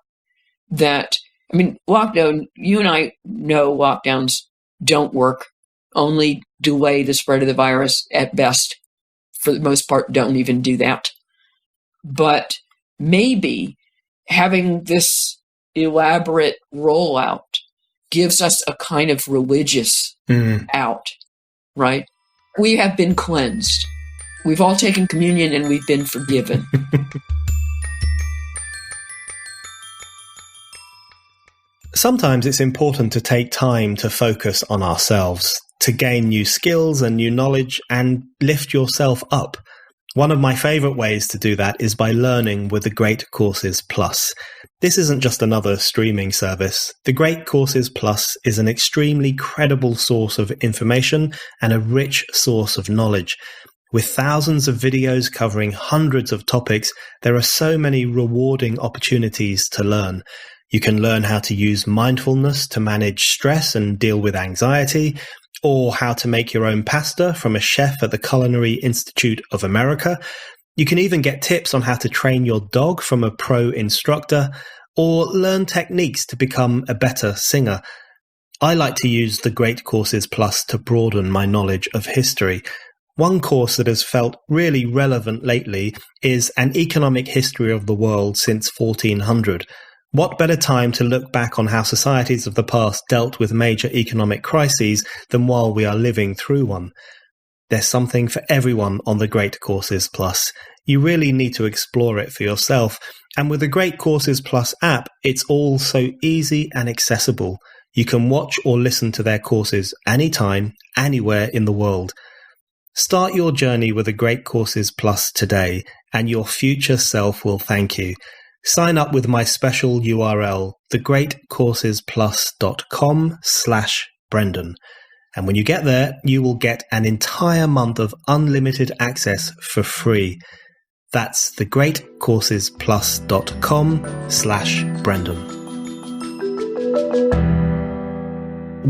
Lockdown, you and I know lockdowns don't work, only delay the spread of the virus at best. For the most part, don't even do that. But maybe having this elaborate rollout gives us a kind of religious out, right? We have been cleansed. We've all taken communion and we've been forgiven. Sometimes it's important to take time to focus on ourselves, to gain new skills and new knowledge and lift yourself up. One of my favorite ways to do that is by learning with the Great Courses Plus. This isn't just another streaming service. The Great Courses Plus is an extremely credible source of information and a rich source of knowledge. With thousands of videos covering hundreds of topics, there are so many rewarding opportunities to learn. You can learn how to use mindfulness to manage stress and deal with anxiety, or how to make your own pasta from a chef at the Culinary Institute of America. You can even get tips on how to train your dog from a pro instructor, or learn techniques to become a better singer. I like to use the Great Courses Plus to broaden my knowledge of history. One course that has felt really relevant lately is An Economic History of the World Since 1400. What better time to look back on how societies of the past dealt with major economic crises than while we are living through one? There's something for everyone on the Great Courses Plus. You really need to explore it for yourself. And with the Great Courses Plus app, it's all so easy and accessible. You can watch or listen to their courses anytime, anywhere in the world. Start your journey with the Great Courses Plus today, and your future self will thank you. Sign up with my special URL, thegreatcoursesplus.com/Brendan. And when you get there, you will get an entire month of unlimited access for free. That's thegreatcoursesplus.com/Brendan.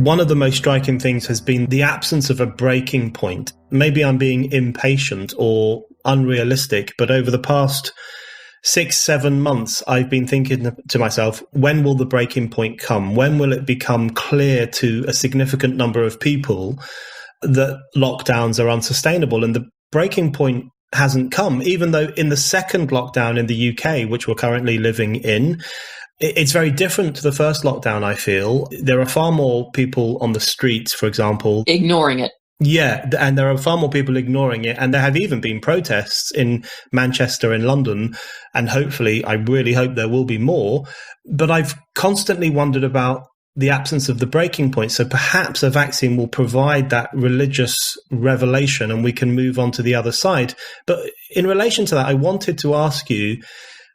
One of the most striking things has been the absence of a breaking point. Maybe I'm being impatient or unrealistic, but over the past 6-7 months, I've been thinking to myself, when will the breaking point come? When will it become clear to a significant number of people that lockdowns are unsustainable? And the breaking point hasn't come, even though in the second lockdown in the UK, which we're currently living in, it's very different to the first lockdown, I feel. There are far more people on the streets, for example. Ignoring it. Yeah, and there are far more people ignoring it. And there have even been protests in Manchester and London. And hopefully, I really hope there will be more. But I've constantly wondered about the absence of the breaking point. So perhaps a vaccine will provide that religious revelation and we can move on to the other side. But in relation to that, I wanted to ask you,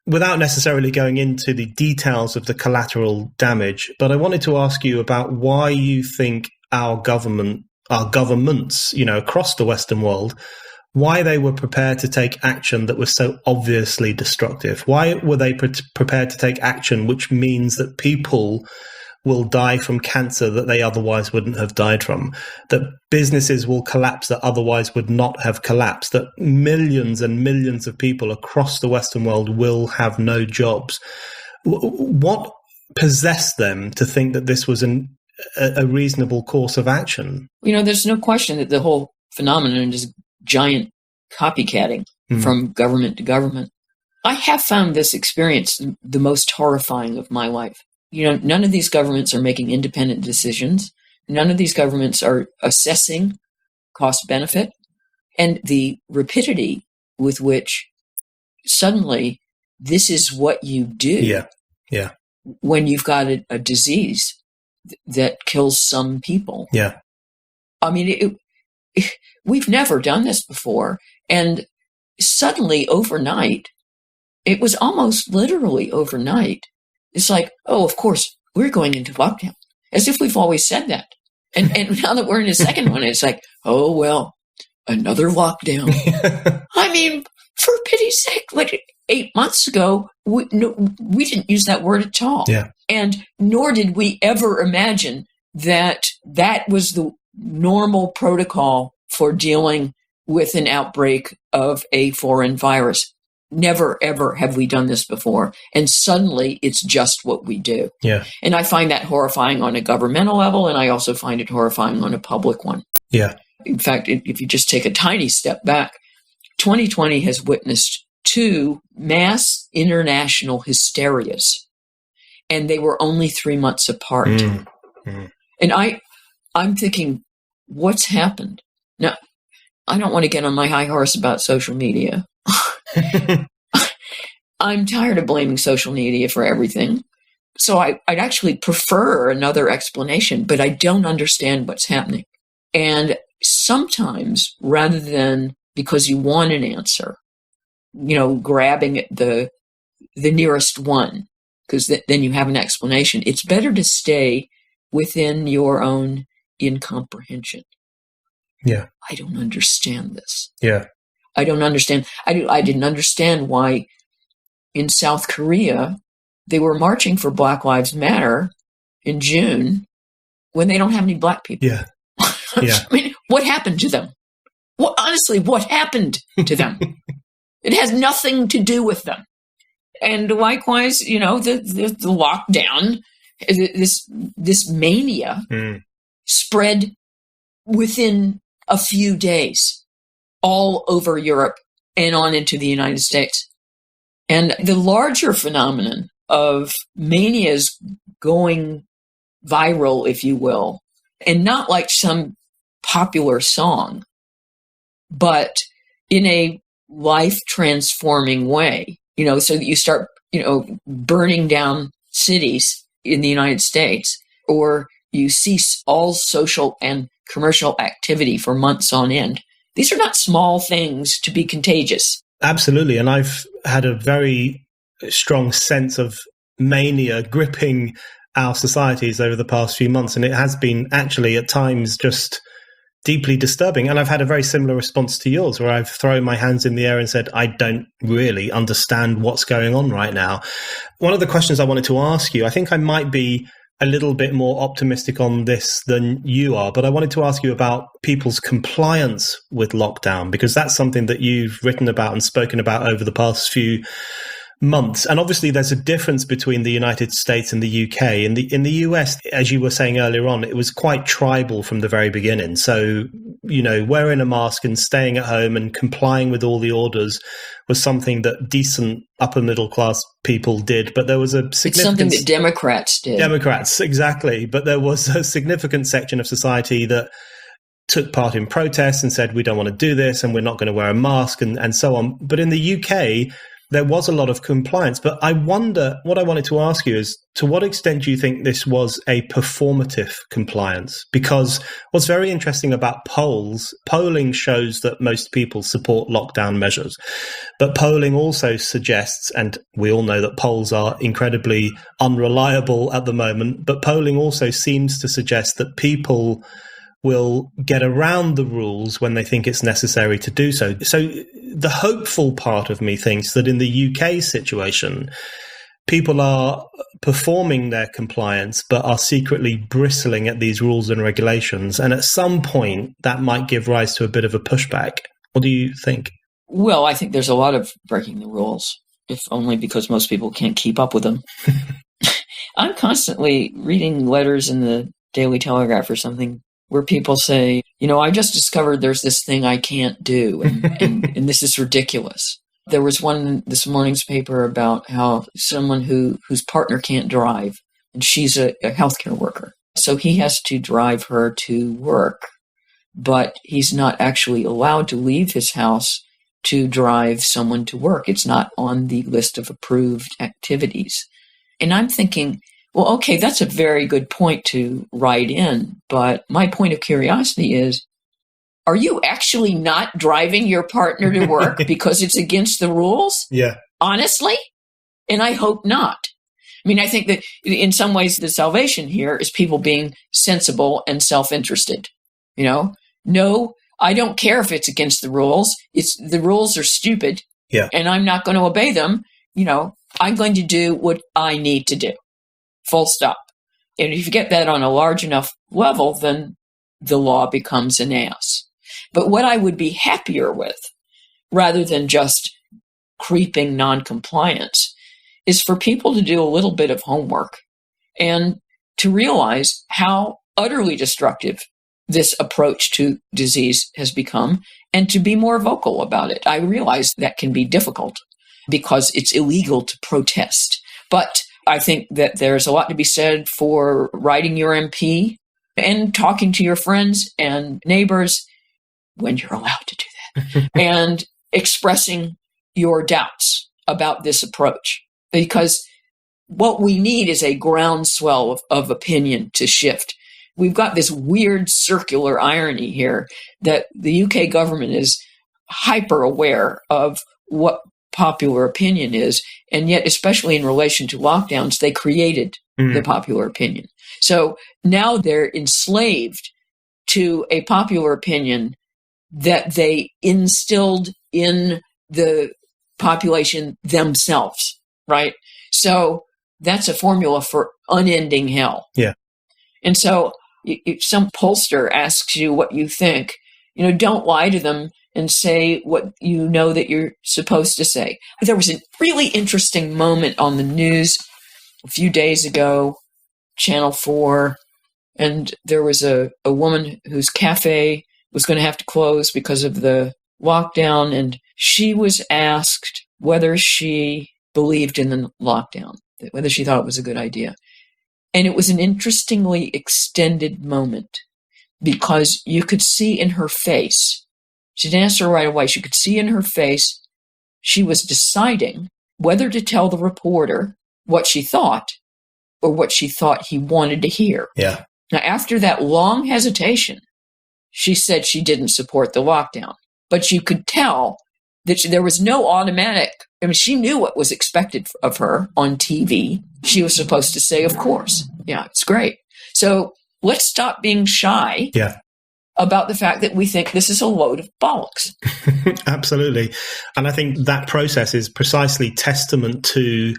without necessarily going into the details of the collateral damage, but I wanted to ask you about why you think our governments, across the Western world, why they were prepared to take action that was so obviously destructive. Why were they prepared to take action which means that people will die from cancer that they otherwise wouldn't have died from, that businesses will collapse that otherwise would not have collapsed, that millions and millions of people across the Western world will have no jobs? What possessed them to think that this was a reasonable course of action? There's no question that the whole phenomenon is giant copycatting from government to government. I have found this experience the most horrifying of my life. None of these governments are making independent decisions. None of these governments are assessing cost benefit. And the rapidity with which suddenly this is what you do when you've got a disease that kills some people. Yeah. I mean, we've never done this before. And suddenly overnight, it was almost literally overnight. It's like, oh, of course, we're going into lockdown, as if we've always said that. And now that we're in a second one, it's like, oh, well, another lockdown. I mean, for pity's sake, like 8 months ago, we didn't use that word at all. Yeah. And nor did we ever imagine that was the normal protocol for dealing with an outbreak of a foreign virus. Never, ever have we done this before. And suddenly it's just what we do. Yeah. And I find that horrifying on a governmental level, and I also find it horrifying on a public one. Yeah. In fact, if you just take a tiny step back, 2020 has witnessed 2 mass international hysterias, and they were only 3 months apart. And I'm thinking, what's happened? Now, I don't want to get on my high horse about social media. I'm tired of blaming social media for everything. So I'd actually prefer another explanation, but I don't understand what's happening. And sometimes, rather than because you want an answer, grabbing the nearest one, because then you have an explanation, it's better to stay within your own incomprehension. Yeah. I don't understand this. Yeah. I don't understand. I didn't understand why in South Korea they were marching for Black Lives Matter in June when they don't have any black people. Yeah. Yeah. I mean, what happened to them? Honestly, what happened to them? It has nothing to do with them. And likewise, the lockdown, this mania spread within a few days. all over Europe and on into the United States. And the larger phenomenon of manias going viral, if you will, and not like some popular song, but in a life-transforming way, so that you start, burning down cities in the United States, or you cease all social and commercial activity for months on end. These are not small things to be contagious. Absolutely. And I've had a very strong sense of mania gripping our societies over the past few months. And it has been actually at times just deeply disturbing. And I've had a very similar response to yours, where I've thrown my hands in the air and said, I don't really understand what's going on right now. One of the questions I wanted to ask you, I think I might be a little bit more optimistic on this than you are, but I wanted to ask you about people's compliance with lockdown, because that's something that you've written about and spoken about over the past few months. And obviously there's a difference between the United States and the UK. In the US, as you were saying earlier on, it was quite tribal from the very beginning. So, wearing a mask and staying at home and complying with all the orders was something that decent upper middle class people did. But there was a significant... It's something that Democrats did. Democrats, exactly. But there was a significant section of society that took part in protests and said, we don't want to do this and we're not going to wear a mask and so on. But in the UK, there was a lot of compliance. But I wonder, what I wanted to ask you is, to what extent do you think this was a performative compliance? Because what's very interesting about polling shows that most people support lockdown measures. But polling also suggests, and we all know that polls are incredibly unreliable at the moment, but polling also seems to suggest that people will get around the rules when they think it's necessary to do so. So the hopeful part of me thinks that in the UK situation, people are performing their compliance, but are secretly bristling at these rules and regulations. And at some point, that might give rise to a bit of a pushback. What do you think? Well, I think there's a lot of breaking the rules, if only because most people can't keep up with them. I'm constantly reading letters in the Daily Telegraph or something where people say, I just discovered there's this thing I can't do, and this is ridiculous. There was one in this morning's paper about how someone whose partner can't drive, and she's a healthcare worker. So he has to drive her to work, but he's not actually allowed to leave his house to drive someone to work. It's not on the list of approved activities. And I'm thinking, well, okay, that's a very good point to write in, but my point of curiosity is, are you actually not driving your partner to work because it's against the rules? Yeah. Honestly? And I hope not. I mean, I think that in some ways the salvation here is people being sensible and self-interested. No, I don't care if it's against the rules. The rules are stupid. Yeah. And I'm not going to obey them. I'm going to do what I need to do. Full stop. And if you get that on a large enough level, then the law becomes an ass. But what I would be happier with, rather than just creeping noncompliance, is for people to do a little bit of homework and to realize how utterly destructive this approach to disease has become, and to be more vocal about it. I realize that can be difficult because it's illegal to protest. But I think that there's a lot to be said for writing your MP and talking to your friends and neighbors when you're allowed to do that, and expressing your doubts about this approach. Because what we need is a groundswell of opinion to shift. We've got this weird circular irony here that the UK government is hyper aware of what popular opinion is, and yet, especially in relation to lockdowns, they created the popular opinion. So now they're enslaved to a popular opinion that they instilled in the population themselves, right? So that's a formula for unending hell. Yeah. And so if some pollster asks you what you think, don't lie to them and say what you know that you're supposed to say. There was a really interesting moment on the news a few days ago, Channel 4, and there was a woman whose cafe was going to have to close because of the lockdown, and she was asked whether she believed in the lockdown, whether she thought it was a good idea. And it was an interestingly extended moment because you could see in her face, she didn't answer right away, she could see in her face she was deciding whether to tell the reporter what she thought or what she thought he wanted to hear. Yeah. Now, after that long hesitation, she said she didn't support the lockdown. But you could tell that there was no automatic, I mean, she knew what was expected of her on TV. She was supposed to say, of course. Yeah, it's great. So let's stop being shy about the fact that we think this is a load of bollocks. Absolutely. And I think that process is precisely testament to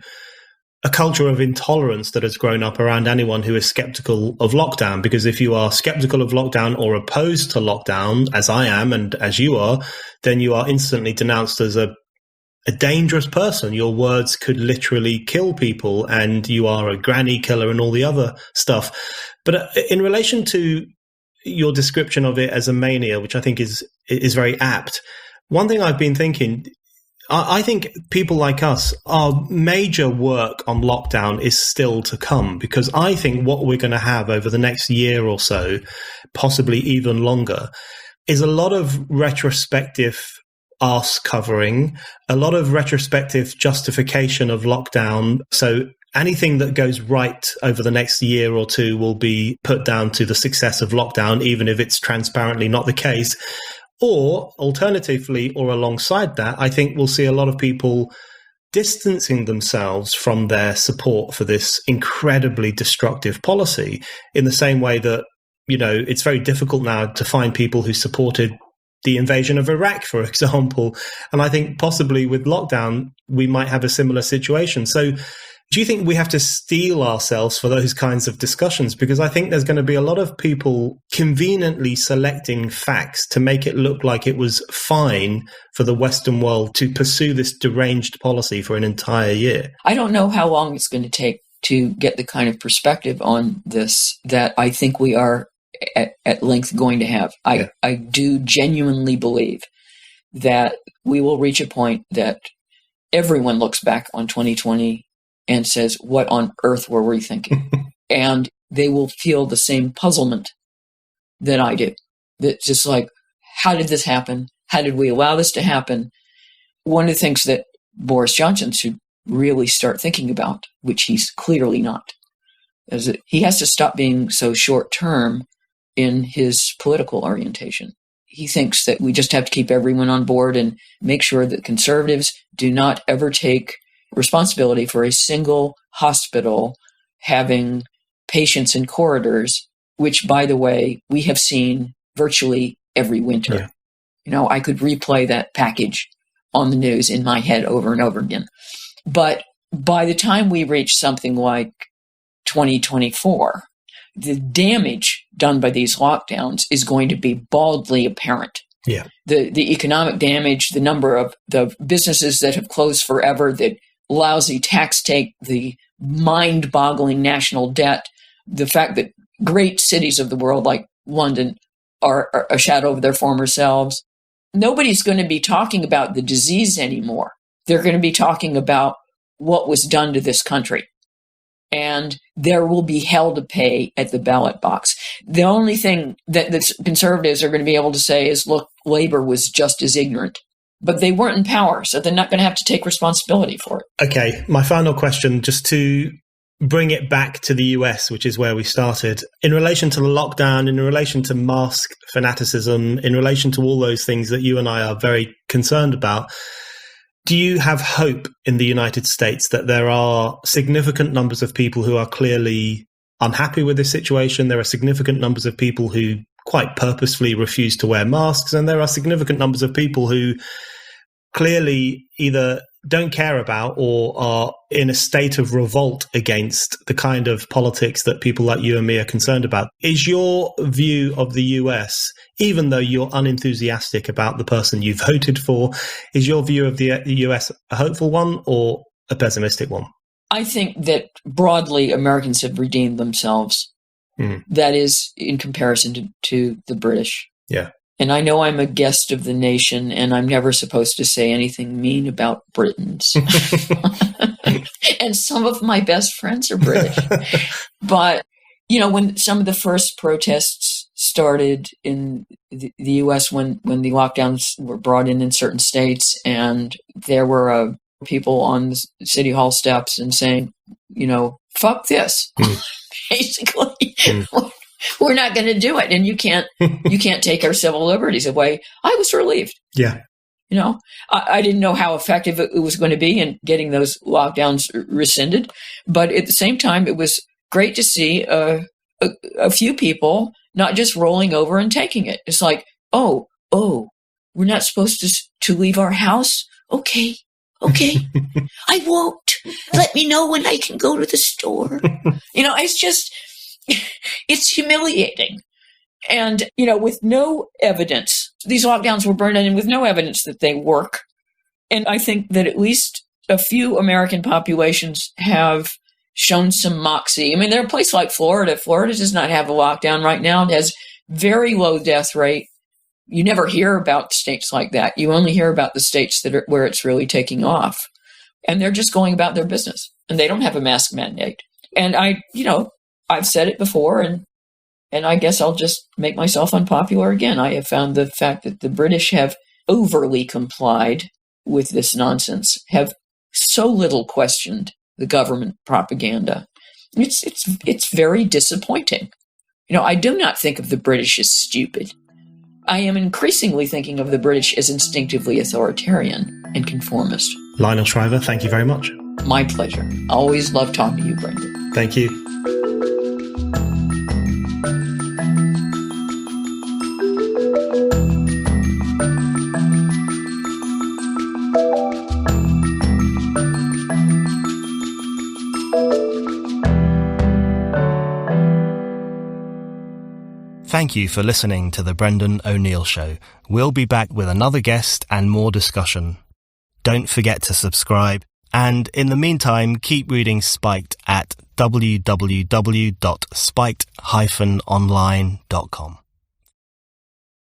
a culture of intolerance that has grown up around anyone who is skeptical of lockdown. Because if you are skeptical of lockdown or opposed to lockdown, as I am and as you are, then you are instantly denounced as a dangerous person. Your words could literally kill people, and you are a granny killer and all the other stuff. But in relation to your description of it as a mania, which I think is very apt, one thing I've been thinking, I think people like us, our major work on lockdown is still to come, because I think what we're going to have over the next year or so, possibly even longer, is a lot of retrospective arse covering, a lot of retrospective justification of lockdown. So anything that goes right over the next year or two will be put down to the success of lockdown, even if it's transparently not the case. Or alternatively, or alongside that, I think we'll see a lot of people distancing themselves from their support for this incredibly destructive policy, in the same way that, you know, it's very difficult now to find people who supported the invasion of Iraq, for example. And I think possibly with lockdown, we might have a similar situation. So do you think we have to steel ourselves for those kinds of discussions? Because I think there's going to be a lot of people conveniently selecting facts to make it look like it was fine for the Western world to pursue this deranged policy for an entire year. I don't know how long it's going to take to get the kind of perspective on this that I think we are at length going to have. I do genuinely believe that we will reach a point that everyone looks back on 2020 and says, what on earth were we thinking? And they will feel the same puzzlement that I do. That's just like, how did this happen? How did we allow this to happen? One of the things that Boris Johnson should really start thinking about, which he's clearly not, is that he has to stop being so short-term in his political orientation. He thinks that we just have to keep everyone on board and make sure that conservatives do not ever take responsibility for a single hospital having patients in corridors, which, by the way, we have seen virtually every winter. Yeah. You know, I could replay that package on the news in my head over and over again. But by the time we reach something like 2024, the damage done by these lockdowns is going to be baldly apparent. Yeah. The economic damage, the number of the businesses that have closed forever, the lousy tax take, the mind-boggling national debt, the fact that great cities of the world like London are a shadow of their former selves. Nobody's going to be talking about the disease anymore. They're going to be talking about what was done to this country. And there will be hell to pay at the ballot box. The only thing that the conservatives are going to be able to say is, look, Labor was just as ignorant. But they weren't in power, so they're not going to have to take responsibility for it. Okay, my final question, just to bring it back to the US, which is where we started. In relation to the lockdown, in relation to mask fanaticism, in relation to all those things that you and I are very concerned about, do you have hope in the United States that there are significant numbers of people who are clearly unhappy with this situation? There are significant numbers of people who quite purposefully refuse to wear masks, and there are significant numbers of people who clearly either don't care about or are in a state of revolt against the kind of politics that people like you and me are concerned about. Is your view of the US, even though you're unenthusiastic about the person you voted for, is your view of the US a hopeful one or a pessimistic one? I think that broadly Americans have redeemed themselves. That is in comparison to the British. Yeah. And I know I'm a guest of the nation, and I'm never supposed to say anything mean about Britons. And some of my best friends are British. But, when some of the first protests started in the U.S., when the lockdowns were brought in certain states, and there were people on the City Hall steps and saying, fuck this, basically. We're not going to do it, and you can't take our civil liberties away. I was relieved. Yeah. I didn't know how effective it was going to be in getting those lockdowns rescinded, but at the same time, it was great to see a few people not just rolling over and taking it. It's like, oh, we're not supposed to leave our house? Okay, I won't. Let me know when I can go to the store. It's just, it's humiliating. And, with no evidence, these lockdowns were burned in with no evidence that they work. And I think that at least a few American populations have shown some moxie. I mean, there are places like Florida. Florida does not have a lockdown right now. It has very low death rate. You never hear about states like that. You only hear about the states where it's really taking off. And they're just going about their business. And they don't have a mask mandate. And I've said it before, and I guess I'll just make myself unpopular again. I have found the fact that the British have overly complied with this nonsense, have so little questioned the government propaganda. It's very disappointing. I do not think of the British as stupid. I am increasingly thinking of the British as instinctively authoritarian and conformist. Lionel Shriver, thank you very much. My pleasure. Always love talking to you, Brendan. Thank you. Thank you for listening to The Brendan O'Neill Show. We'll be back with another guest and more discussion. Don't forget to subscribe, and in the meantime, keep reading Spiked at www.spiked-online.com.